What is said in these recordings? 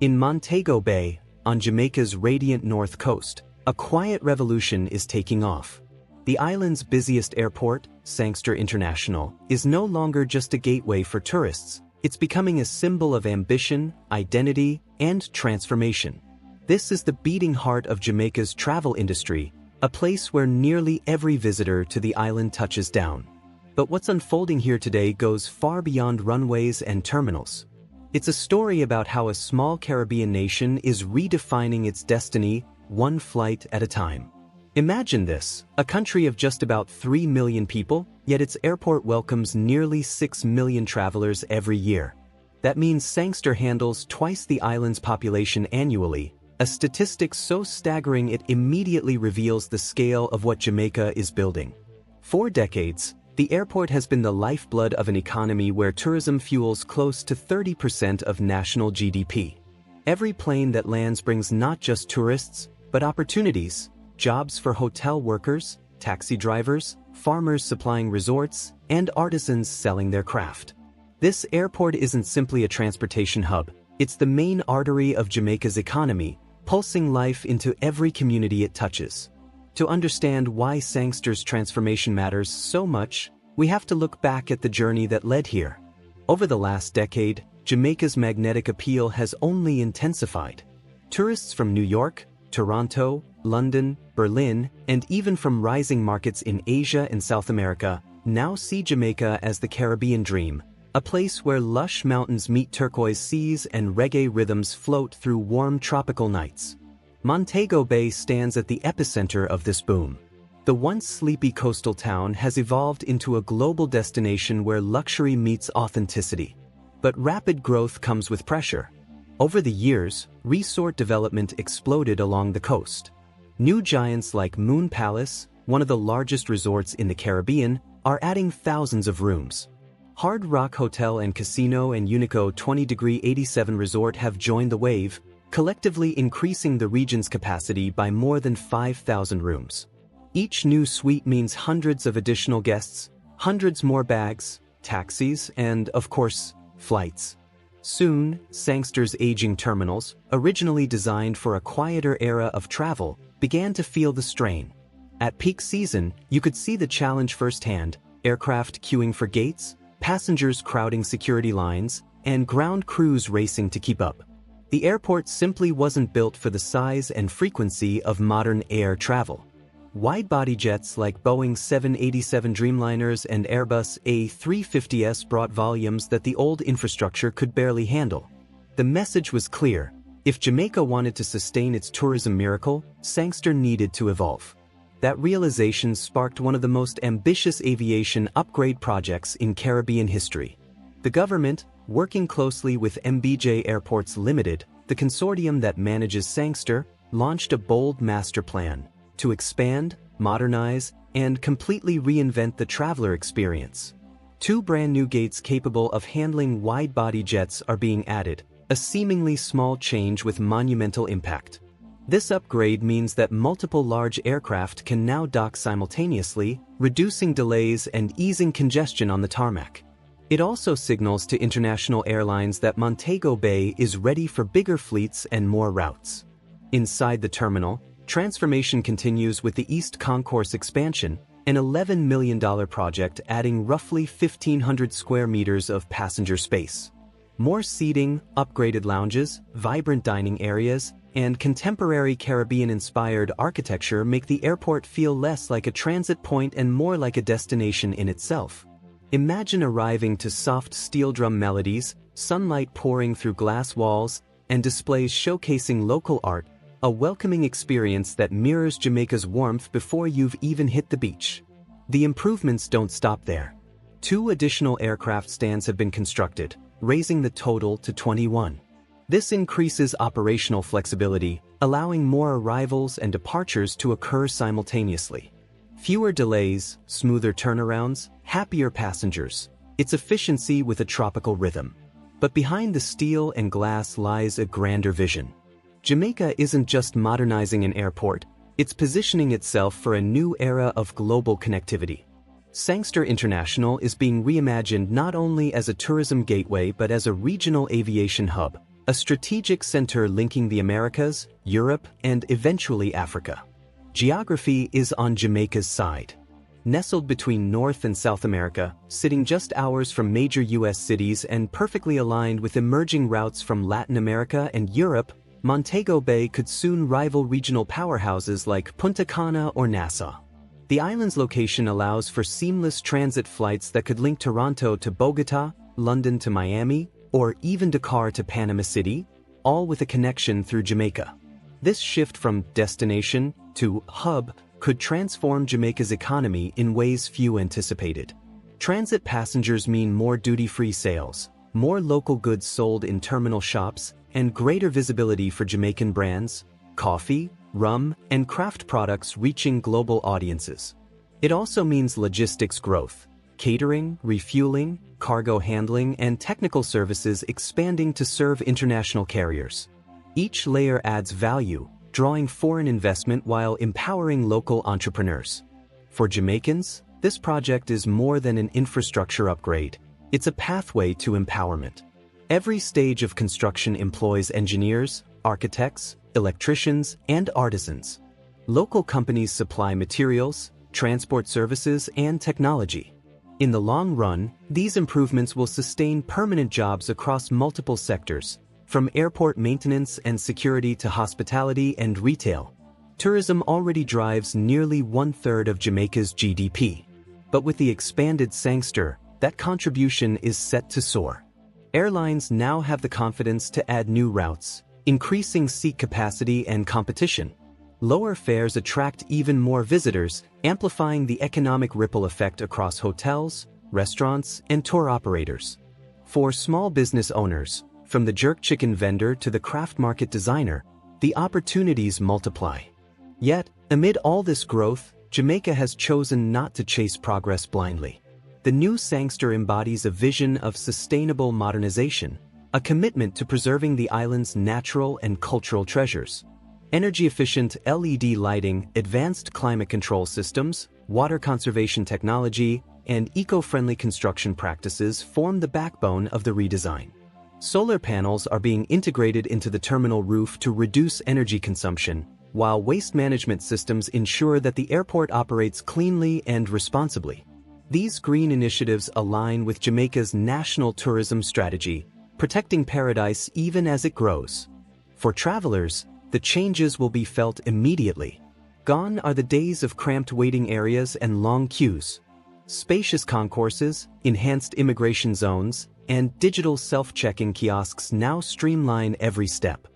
In Montego Bay, on Jamaica's radiant north coast, a quiet revolution is taking off. The island's busiest airport, Sangster International, is no longer just a gateway for tourists. It's becoming a symbol of ambition, identity, and transformation. This is the beating heart of Jamaica's travel industry, a place where nearly every visitor to the island touches down. But what's unfolding here today goes far beyond runways and terminals. It's a story about how a small Caribbean nation is redefining its destiny, one flight at a time. Imagine this, a country of just about 3 million people, yet its airport welcomes nearly 6 million travelers every year. That means Sangster handles twice the island's population annually, a statistic so staggering it immediately reveals the scale of what Jamaica is building. For decades, the airport has been the lifeblood of an economy where tourism fuels close to 30% of national GDP. Every plane that lands brings not just tourists, but opportunities, jobs for hotel workers, taxi drivers, farmers supplying resorts, and artisans selling their craft. This airport isn't simply a transportation hub, it's the main artery of Jamaica's economy, pulsing life into every community it touches. To understand why Sangster's transformation matters so much, we have to look back at the journey that led here. Over the last decade, Jamaica's magnetic appeal has only intensified. Tourists from New York, Toronto, London, Berlin, and even from rising markets in Asia and South America now see Jamaica as the Caribbean dream, a place where lush mountains meet turquoise seas and reggae rhythms float through warm tropical nights. Montego Bay stands at the epicenter of this boom. The once sleepy coastal town has evolved into a global destination where luxury meets authenticity. But rapid growth comes with pressure. Over the years, resort development exploded along the coast. New giants like Moon Palace, one of the largest resorts in the Caribbean, are adding thousands of rooms. Hard Rock Hotel and Casino and Unico 20°87 Resort have joined the wave, collectively increasing the region's capacity by more than 5,000 rooms. Each new suite means hundreds of additional guests, hundreds more bags, taxis, and, of course, flights. Soon, Sangster's aging terminals, originally designed for a quieter era of travel, began to feel the strain. At peak season, you could see the challenge firsthand: aircraft queuing for gates, passengers crowding security lines, and ground crews racing to keep up. The airport simply wasn't built for the size and frequency of modern air travel. Wide-body jets like Boeing 787 Dreamliners and Airbus A350s brought volumes that the old infrastructure could barely handle. The message was clear: if Jamaica wanted to sustain its tourism miracle, Sangster needed to evolve. That realization sparked one of the most ambitious aviation upgrade projects in Caribbean history. The government, working closely with MBJ Airports Limited, the consortium that manages Sangster, launched a bold master plan to expand, modernize, and completely reinvent the traveler experience. 2 brand new gates capable of handling wide-body jets are being added, a seemingly small change with monumental impact. This upgrade means that multiple large aircraft can now dock simultaneously, reducing delays and easing congestion on the tarmac. It also signals to international airlines that Montego Bay is ready for bigger fleets and more routes. Inside the terminal, transformation continues with the East Concourse expansion, an $11 million project adding roughly 1,500 square meters of passenger space. More seating, upgraded lounges, vibrant dining areas, and contemporary Caribbean-inspired architecture make the airport feel less like a transit point and more like a destination in itself. Imagine arriving to soft steel drum melodies, sunlight pouring through glass walls, and displays showcasing local art, a welcoming experience that mirrors Jamaica's warmth before you've even hit the beach. The improvements don't stop there. 2 additional aircraft stands have been constructed, raising the total to 21. This increases operational flexibility, allowing more arrivals and departures to occur simultaneously. Fewer delays, smoother turnarounds, happier passengers. It's efficiency with a tropical rhythm. But behind the steel and glass lies a grander vision. Jamaica isn't just modernizing an airport, it's positioning itself for a new era of global connectivity. Sangster International is being reimagined not only as a tourism gateway but as a regional aviation hub, a strategic center linking the Americas, Europe, and eventually Africa. Geography is on Jamaica's side. Nestled between North and South America, sitting just hours from major U.S. cities and perfectly aligned with emerging routes from Latin America and Europe, Montego Bay could soon rival regional powerhouses like Punta Cana or Nassau. The island's location allows for seamless transit flights that could link Toronto to Bogota, London to Miami, or even Dakar to Panama City, all with a connection through Jamaica. This shift from destination to hub could transform Jamaica's economy in ways few anticipated. Transit passengers mean more duty-free sales, more local goods sold in terminal shops, and greater visibility for Jamaican brands, coffee, rum, and craft products reaching global audiences. It also means logistics growth, catering, refueling, cargo handling, and technical services expanding to serve international carriers. Each layer adds value, drawing foreign investment while empowering local entrepreneurs. For Jamaicans, this project is more than an infrastructure upgrade. It's a pathway to empowerment. Every stage of construction employs engineers, architects, electricians, and artisans. Local companies supply materials, transport services, and technology. In the long run, these improvements will sustain permanent jobs across multiple sectors, from airport maintenance and security to hospitality and retail. Tourism already drives nearly 1/3 of Jamaica's GDP. But with the expanded Sangster, that contribution is set to soar. Airlines now have the confidence to add new routes, increasing seat capacity and competition. Lower fares attract even more visitors, amplifying the economic ripple effect across hotels, restaurants, and tour operators. For small business owners, from the jerk chicken vendor to the craft market designer, the opportunities multiply. Yet, amid all this growth, Jamaica has chosen not to chase progress blindly. The new Sangster embodies a vision of sustainable modernization, a commitment to preserving the island's natural and cultural treasures. Energy-efficient LED lighting, advanced climate control systems, water conservation technology, and eco-friendly construction practices form the backbone of the redesign. Solar panels are being integrated into the terminal roof to reduce energy consumption, while waste management systems ensure that the airport operates cleanly and responsibly. These green initiatives align with Jamaica's national tourism strategy, protecting paradise even as it grows. For travelers, the changes will be felt immediately. Gone are the days of cramped waiting areas and long queues. Spacious concourses, enhanced immigration zones, and digital self-check-in kiosks now streamline every step.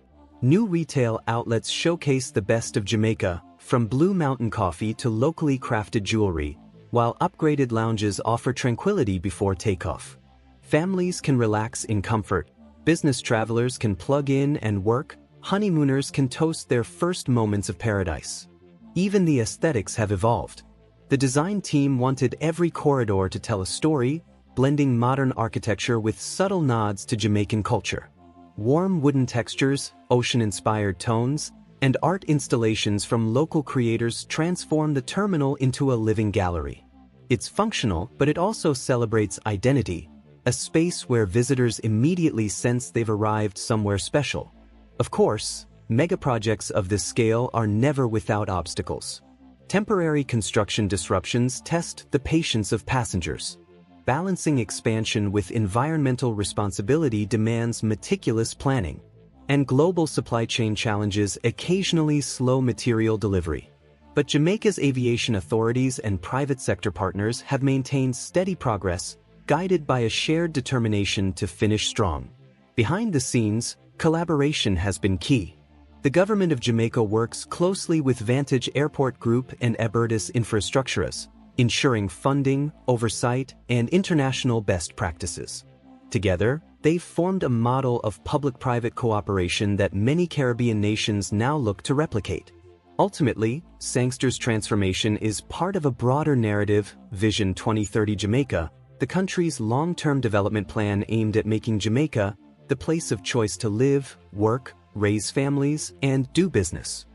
New retail outlets showcase the best of Jamaica, from Blue Mountain coffee to locally crafted jewelry, while upgraded lounges offer tranquility before takeoff. Families can relax in comfort, business travelers can plug in and work, honeymooners can toast their first moments of paradise. Even the aesthetics have evolved. The design team wanted every corridor to tell a story, blending modern architecture with subtle nods to Jamaican culture. Warm wooden textures, ocean-inspired tones, and art installations from local creators transform the terminal into a living gallery. It's functional, but it also celebrates identity, a space where visitors immediately sense they've arrived somewhere special. Of course, megaprojects of this scale are never without obstacles. Temporary construction disruptions test the patience of passengers. Balancing expansion with environmental responsibility demands meticulous planning, and global supply chain challenges occasionally slow material delivery. But Jamaica's aviation authorities and private sector partners have maintained steady progress, guided by a shared determination to finish strong. Behind the scenes, collaboration has been key. The government of Jamaica works closely with Vantage Airport Group and Abertis Infrastructuras, ensuring funding, oversight, and international best practices. Together, they've formed a model of public-private cooperation that many Caribbean nations now look to replicate. Ultimately, Sangster's transformation is part of a broader narrative, Vision 2030 Jamaica, the country's long-term development plan aimed at making Jamaica the place of choice to live, work, raise families, and do business.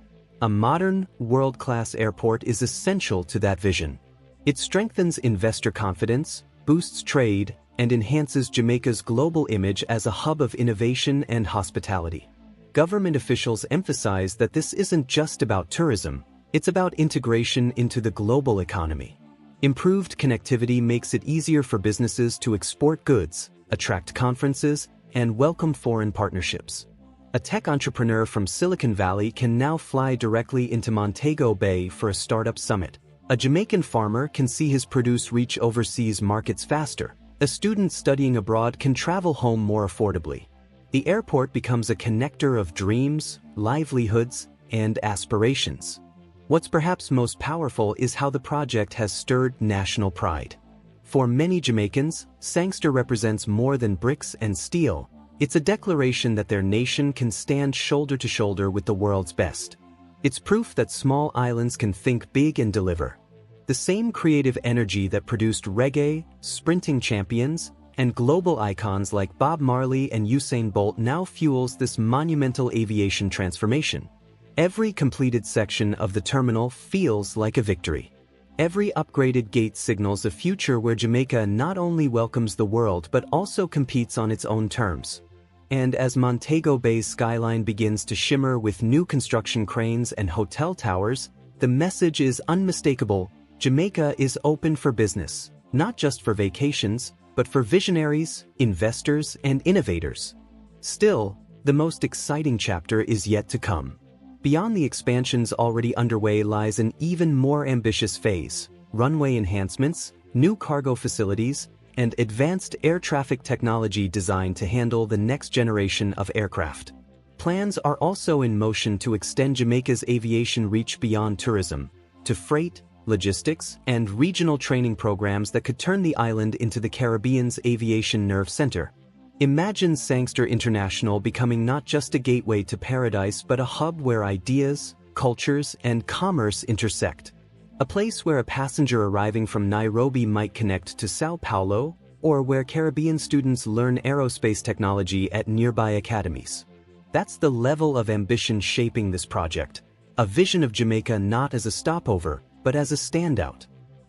A modern, world-class airport is essential to that vision. It strengthens investor confidence, boosts trade, and enhances Jamaica's global image as a hub of innovation and hospitality. Government officials emphasize that this isn't just about tourism, it's about integration into the global economy. Improved connectivity makes it easier for businesses to export goods, attract conferences, and welcome foreign partnerships. A tech entrepreneur from Silicon Valley can now fly directly into Montego Bay for a startup summit. A Jamaican farmer can see his produce reach overseas markets faster. A student studying abroad can travel home more affordably. The airport becomes a connector of dreams, livelihoods, and aspirations. What's perhaps most powerful is how the project has stirred national pride. For many Jamaicans, Sangster represents more than bricks and steel. It's a declaration that their nation can stand shoulder to shoulder with the world's best. It's proof that small islands can think big and deliver. The same creative energy that produced reggae, sprinting champions, and global icons like Bob Marley and Usain Bolt now fuels this monumental aviation transformation. Every completed section of the terminal feels like a victory. Every upgraded gate signals a future where Jamaica not only welcomes the world but also competes on its own terms. And as Montego Bay's skyline begins to shimmer with new construction cranes and hotel towers, the message is unmistakable: Jamaica is open for business, not just for vacations, but for visionaries, investors, and innovators. Still, the most exciting chapter is yet to come. Beyond the expansions already underway lies an even more ambitious phase: runway enhancements, new cargo facilities, and advanced air traffic technology designed to handle the next generation of aircraft. Plans are also in motion to extend Jamaica's aviation reach beyond tourism, to freight, logistics, and regional training programs that could turn the island into the Caribbean's aviation nerve center. Imagine Sangster International becoming not just a gateway to paradise but a hub where ideas, cultures, and commerce intersect. A place where a passenger arriving from Nairobi might connect to Sao Paulo, or where Caribbean students learn aerospace technology at nearby academies. That's the level of ambition shaping this project, a vision of Jamaica not as a stopover, but as a standout.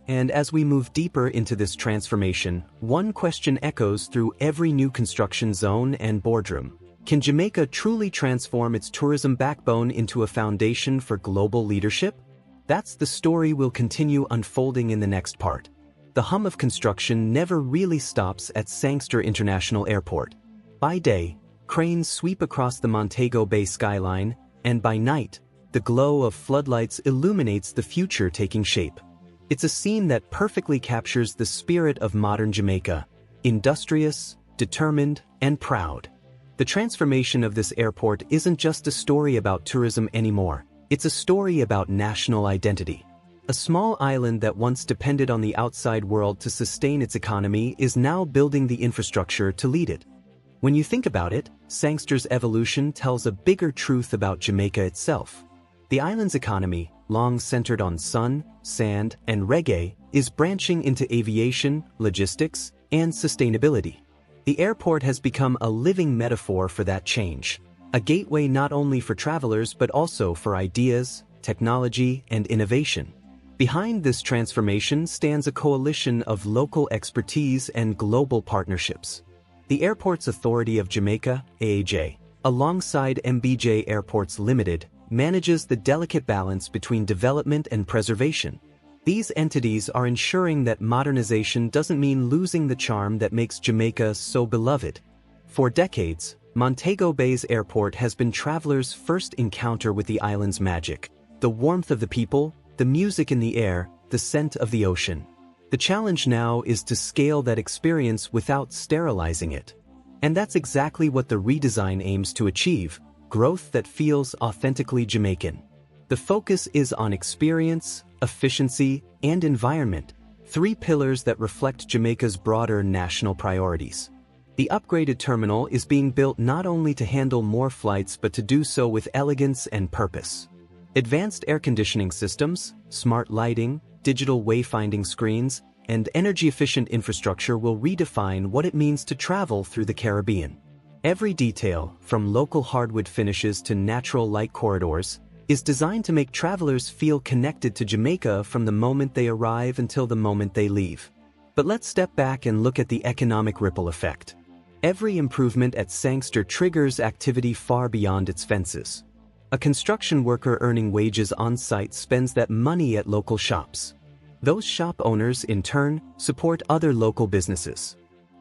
And as we move deeper into this transformation, one question echoes through every new construction zone and boardroom: can Jamaica truly transform its tourism backbone into a foundation for global leadership? That's the story we'll continue unfolding in the next part. The hum of construction never really stops at Sangster International Airport. By day, cranes sweep across the Montego Bay skyline, and by night, the glow of floodlights illuminates the future taking shape. It's a scene that perfectly captures the spirit of modern Jamaica: industrious, determined, and proud. The transformation of this airport isn't just a story about tourism anymore. It's a story about national identity. A small island that once depended on the outside world to sustain its economy is now building the infrastructure to lead it. When you think about it, Sangster's evolution tells a bigger truth about Jamaica itself. The island's economy, long centered on sun, sand, and reggae, is branching into aviation, logistics, and sustainability. The airport has become a living metaphor for that change, a gateway not only for travelers but also for ideas, technology, and innovation. Behind this transformation stands a coalition of local expertise and global partnerships. The Airports Authority of Jamaica, AAJ, alongside MBJ Airports Limited, manages the delicate balance between development and preservation. These entities are ensuring that modernization doesn't mean losing the charm that makes Jamaica so beloved. For decades, Montego Bay's airport has been travelers' first encounter with the island's magic: the warmth of the people, the music in the air, the scent of the ocean. The challenge now is to scale that experience without sterilizing it. And that's exactly what the redesign aims to achieve: growth that feels authentically Jamaican. The focus is on experience, efficiency, and environment, three pillars that reflect Jamaica's broader national priorities. The upgraded terminal is being built not only to handle more flights but to do so with elegance and purpose. Advanced air conditioning systems, smart lighting, digital wayfinding screens, and energy-efficient infrastructure will redefine what it means to travel through the Caribbean. Every detail, from local hardwood finishes to natural light corridors, is designed to make travelers feel connected to Jamaica from the moment they arrive until the moment they leave. But let's step back and look at the economic ripple effect. Every improvement at Sangster triggers activity far beyond its fences. A construction worker earning wages on-site spends that money at local shops. Those shop owners, in turn, support other local businesses.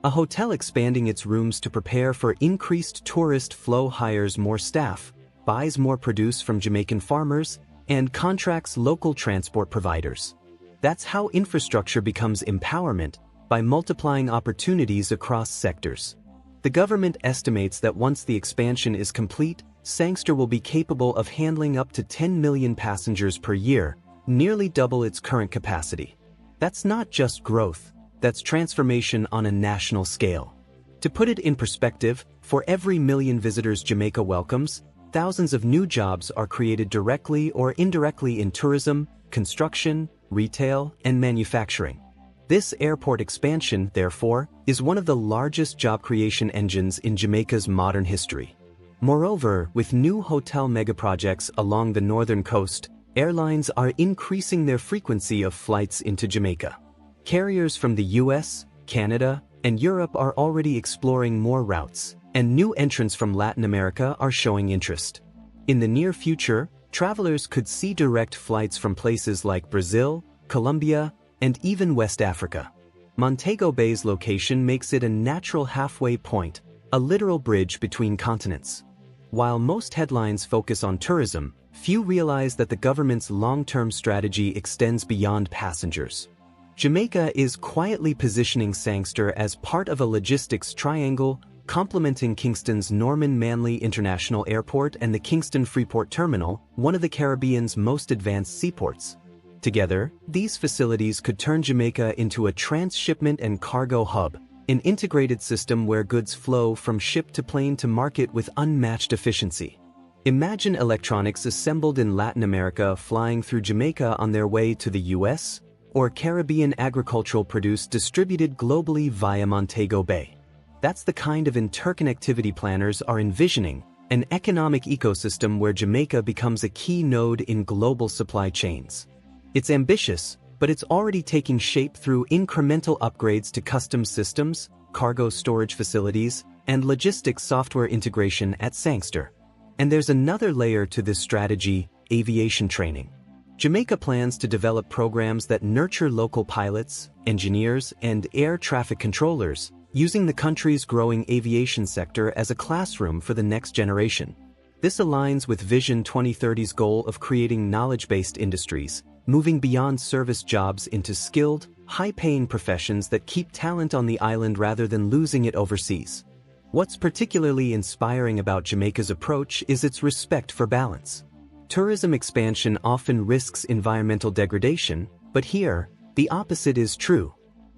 A hotel expanding its rooms to prepare for increased tourist flow hires more staff, buys more produce from Jamaican farmers, and contracts local transport providers. That's how infrastructure becomes empowerment, by multiplying opportunities across sectors. The government estimates that once the expansion is complete, Sangster will be capable of handling up to 10 million passengers per year, nearly double its current capacity. That's not just growth, that's transformation on a national scale. To put it in perspective, for every million visitors Jamaica welcomes, thousands of new jobs are created directly or indirectly in tourism, construction, retail, and manufacturing. This airport expansion, therefore, is one of the largest job creation engines in Jamaica's modern history. Moreover, with new hotel megaprojects along the northern coast, airlines are increasing their frequency of flights into Jamaica. Carriers from the US, Canada, and Europe are already exploring more routes, and new entrants from Latin America are showing interest. In the near future, travelers could see direct flights from places like Brazil, Colombia, and even West Africa. Montego Bay's location makes it a natural halfway point, a literal bridge between continents. While most headlines focus on tourism, few realize that the government's long-term strategy extends beyond passengers. Jamaica is quietly positioning Sangster as part of a logistics triangle, complementing Kingston's Norman Manley International Airport and the Kingston Freeport Terminal, one of the Caribbean's most advanced seaports. Together, these facilities could turn Jamaica into a transshipment and cargo hub, an integrated system where goods flow from ship to plane to market with unmatched efficiency. Imagine electronics assembled in Latin America flying through Jamaica on their way to the US, or Caribbean agricultural produce distributed globally via Montego Bay. That's the kind of interconnectivity planners are envisioning, an economic ecosystem where Jamaica becomes a key node in global supply chains. It's ambitious, but it's already taking shape through incremental upgrades to customs systems, cargo storage facilities, and logistics software integration at Sangster. And there's another layer to this strategy: aviation training. Jamaica plans to develop programs that nurture local pilots, engineers, and air traffic controllers, using the country's growing aviation sector as a classroom for the next generation. This aligns with Vision 2030's goal of creating knowledge-based industries, moving beyond service jobs into skilled, high-paying professions that keep talent on the island rather than losing it overseas. What's particularly inspiring about Jamaica's approach is its respect for balance. Tourism expansion often risks environmental degradation, but here, the opposite is true.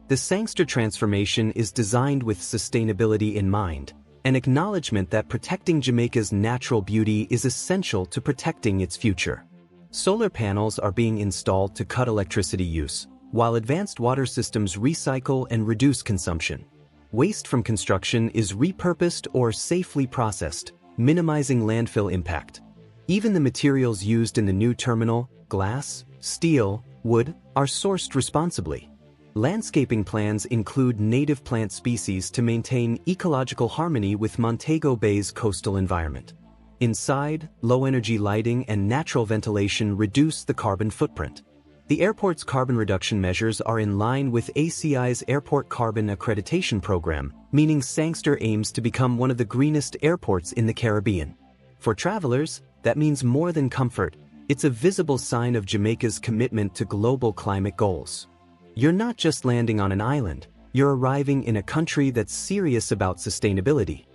The Sangster transformation is designed with sustainability in mind, an acknowledgement that protecting Jamaica's natural beauty is essential to protecting its future. Solar panels are being installed to cut electricity use, while advanced water systems recycle and reduce consumption. Waste from construction is repurposed or safely processed, minimizing landfill impact. Even the materials used in the new terminal, glass, steel, wood, are sourced responsibly. Landscaping plans include native plant species to maintain ecological harmony with Montego Bay's coastal environment. Inside, low-energy lighting and natural ventilation reduce the carbon footprint. The airport's carbon reduction measures are in line with ACI's Airport Carbon Accreditation Program, meaning Sangster aims to become one of the greenest airports in the Caribbean. For travelers, that means more than comfort. It's a visible sign of Jamaica's commitment to global climate goals. You're not just landing on an island, you're arriving in a country that's serious about sustainability.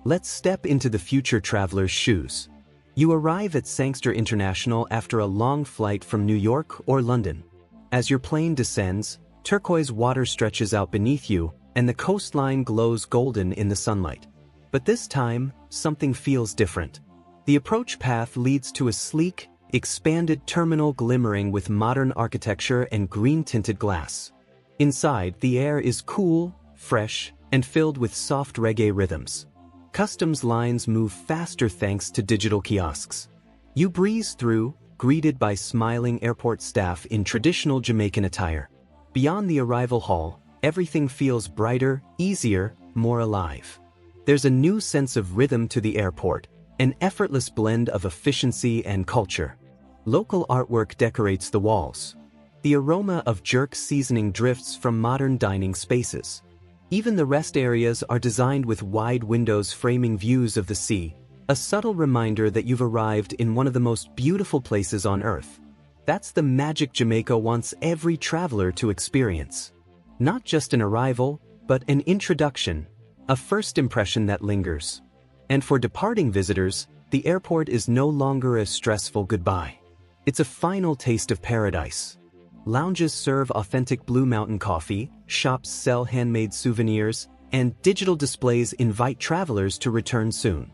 Let's step into the future traveler's shoes. You arrive at Sangster International after a long flight from New York or London. As your plane descends, turquoise water stretches out beneath you, and the coastline glows golden in the sunlight. But this time, something feels different. The approach path leads to a sleek, expanded terminal glimmering with modern architecture and green-tinted glass. Inside, the air is cool, fresh, and filled with soft reggae rhythms. Customs lines move faster thanks to digital kiosks. You breeze through, greeted by smiling airport staff in traditional Jamaican attire. Beyond the arrival hall, Everything feels brighter, easier, more alive. There's a new sense of rhythm to the airport, an effortless blend of efficiency and culture. Local artwork decorates the walls. The aroma of jerk seasoning drifts from modern dining spaces. Even the rest areas are designed with wide windows framing views of the sea, a subtle reminder that you've arrived in one of the most beautiful places on Earth. That's the magic Jamaica wants every traveler to experience. Not just an arrival, but an introduction, a first impression that lingers. And for departing visitors, the airport is no longer a stressful goodbye. It's a final taste of paradise. Lounges serve authentic Blue Mountain coffee, shops sell handmade souvenirs, and digital displays invite travelers to return soon.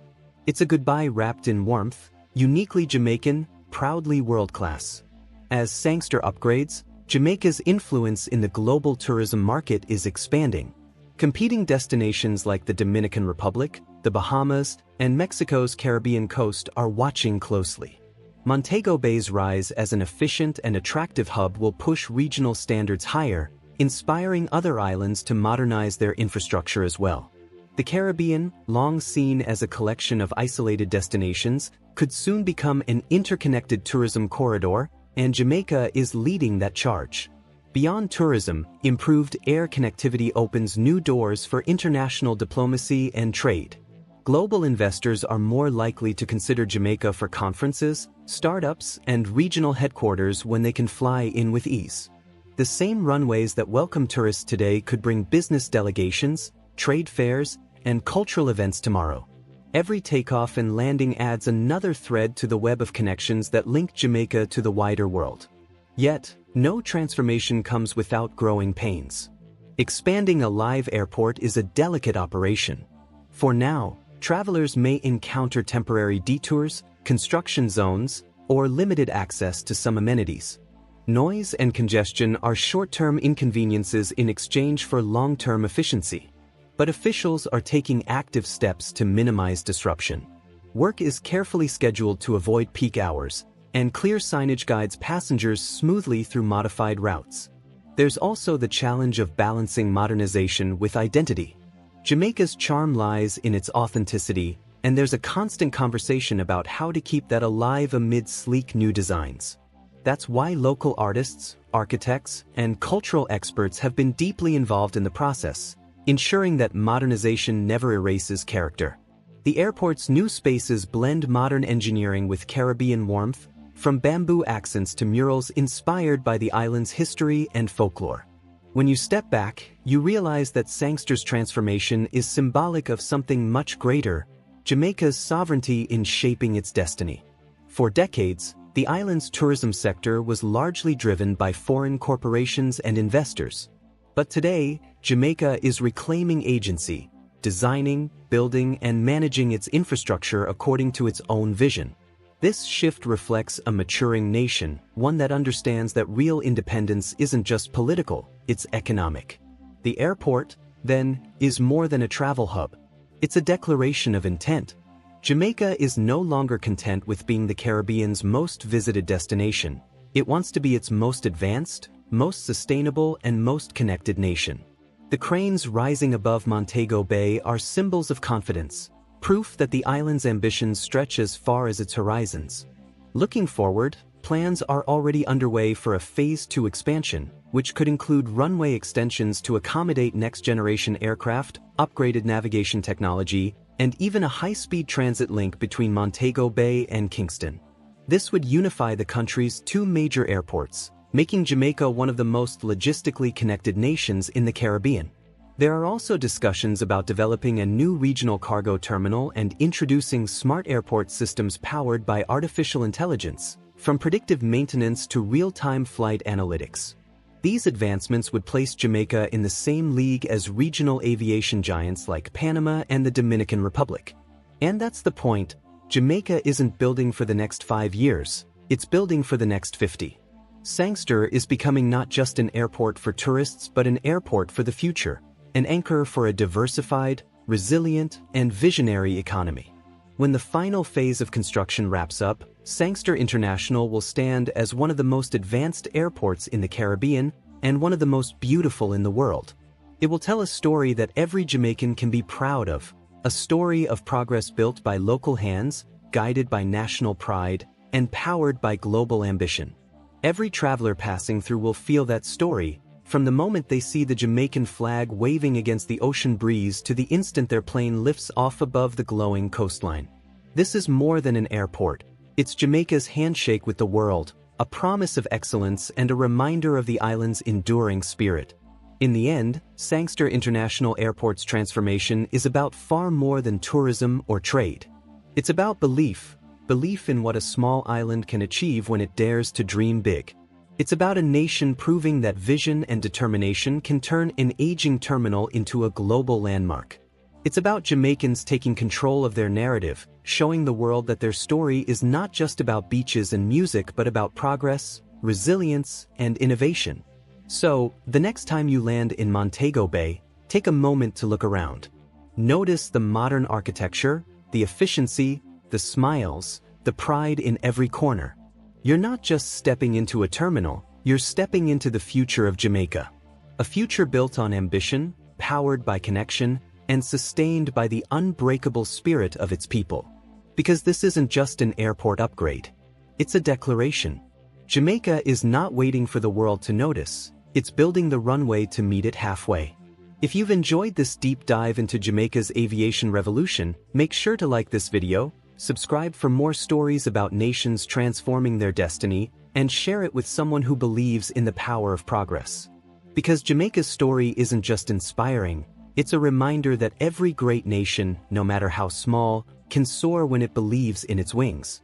It's a goodbye wrapped in warmth, uniquely Jamaican, proudly world-class. As Sangster upgrades, Jamaica's influence in the global tourism market is expanding. Competing destinations like the Dominican Republic, the Bahamas, and Mexico's Caribbean coast are watching closely. Montego Bay's rise as an efficient and attractive hub will push regional standards higher, inspiring other islands to modernize their infrastructure as well. The Caribbean, long seen as a collection of isolated destinations, could soon become an interconnected tourism corridor, and Jamaica is leading that charge. Beyond tourism, improved air connectivity opens new doors for international diplomacy and trade. Global investors are more likely to consider Jamaica for conferences, startups, and regional headquarters when they can fly in with ease. The same runways that welcome tourists today could bring business delegations, trade fairs, and cultural events tomorrow. Every takeoff and landing adds another thread to the web of connections that link Jamaica to the wider world. Yet, no transformation comes without growing pains. Expanding a live airport is a delicate operation. For now, travelers may encounter temporary detours, construction zones, or limited access to some amenities. Noise and congestion are short-term inconveniences in exchange for long-term efficiency. But officials are taking active steps to minimize disruption. Work is carefully scheduled to avoid peak hours, and clear signage guides passengers smoothly through modified routes. There's also the challenge of balancing modernization with identity. Jamaica's charm lies in its authenticity, and there's a constant conversation about how to keep that alive amid sleek new designs. That's why local artists, architects, and cultural experts have been deeply involved in the process, ensuring that modernization never erases character. The airport's new spaces blend modern engineering with Caribbean warmth, from bamboo accents to murals inspired by the island's history and folklore. When you step back, you realize that Sangster's transformation is symbolic of something much greater: Jamaica's sovereignty in shaping its destiny. For decades, the island's tourism sector was largely driven by foreign corporations and investors. But today, Jamaica is reclaiming agency, designing, building, and managing its infrastructure according to its own vision. This shift reflects a maturing nation, one that understands that real independence isn't just political, it's economic. The airport, then, is more than a travel hub. It's a declaration of intent. Jamaica is no longer content with being the Caribbean's most visited destination. It wants to be its most advanced, most sustainable, and most connected nation. The cranes rising above Montego Bay are symbols of confidence, proof that the island's ambitions stretch as far as its horizons. Looking forward, plans are already underway for a Phase 2 expansion, which could include runway extensions to accommodate next-generation aircraft, upgraded navigation technology, and even a high-speed transit link between Montego Bay and Kingston. This would unify the country's two major airports, making Jamaica one of the most logistically connected nations in the Caribbean. There are also discussions about developing a new regional cargo terminal and introducing smart airport systems powered by artificial intelligence, from predictive maintenance to real-time flight analytics. These advancements would place Jamaica in the same league as regional aviation giants like Panama and the Dominican Republic. And that's the point: Jamaica isn't building for the next 5 years, it's building for the next 50. Sangster is becoming not just an airport for tourists but an airport for the future, an anchor for a diversified, resilient, and visionary economy. When the final phase of construction wraps up, Sangster International will stand as one of the most advanced airports in the Caribbean and one of the most beautiful in the world. It will tell a story that every Jamaican can be proud of, a story of progress built by local hands, guided by national pride, and powered by global ambition. Every traveler passing through will feel that story, from the moment they see the Jamaican flag waving against the ocean breeze to the instant their plane lifts off above the glowing coastline. This is more than an airport. It's Jamaica's handshake with the world, a promise of excellence and a reminder of the island's enduring spirit. In the end, Sangster International Airport's transformation is about far more than tourism or trade. It's about belief in what a small island can achieve when it dares to dream big. It's about a nation proving that vision and determination can turn an aging terminal into a global landmark. It's about Jamaicans taking control of their narrative, showing the world that their story is not just about beaches and music but about progress, resilience, and innovation. So, the next time you land in Montego Bay, take a moment to look around. Notice the modern architecture, the efficiency, the smiles, the pride in every corner. You're not just stepping into a terminal, you're stepping into the future of Jamaica. A future built on ambition, powered by connection, and sustained by the unbreakable spirit of its people. Because this isn't just an airport upgrade. It's a declaration. Jamaica is not waiting for the world to notice, it's building the runway to meet it halfway. If you've enjoyed this deep dive into Jamaica's aviation revolution, make sure to like this video, subscribe for more stories about nations transforming their destiny, and share it with someone who believes in the power of progress. Because Jamaica's story isn't just inspiring, it's a reminder that every great nation, no matter how small, can soar when it believes in its wings.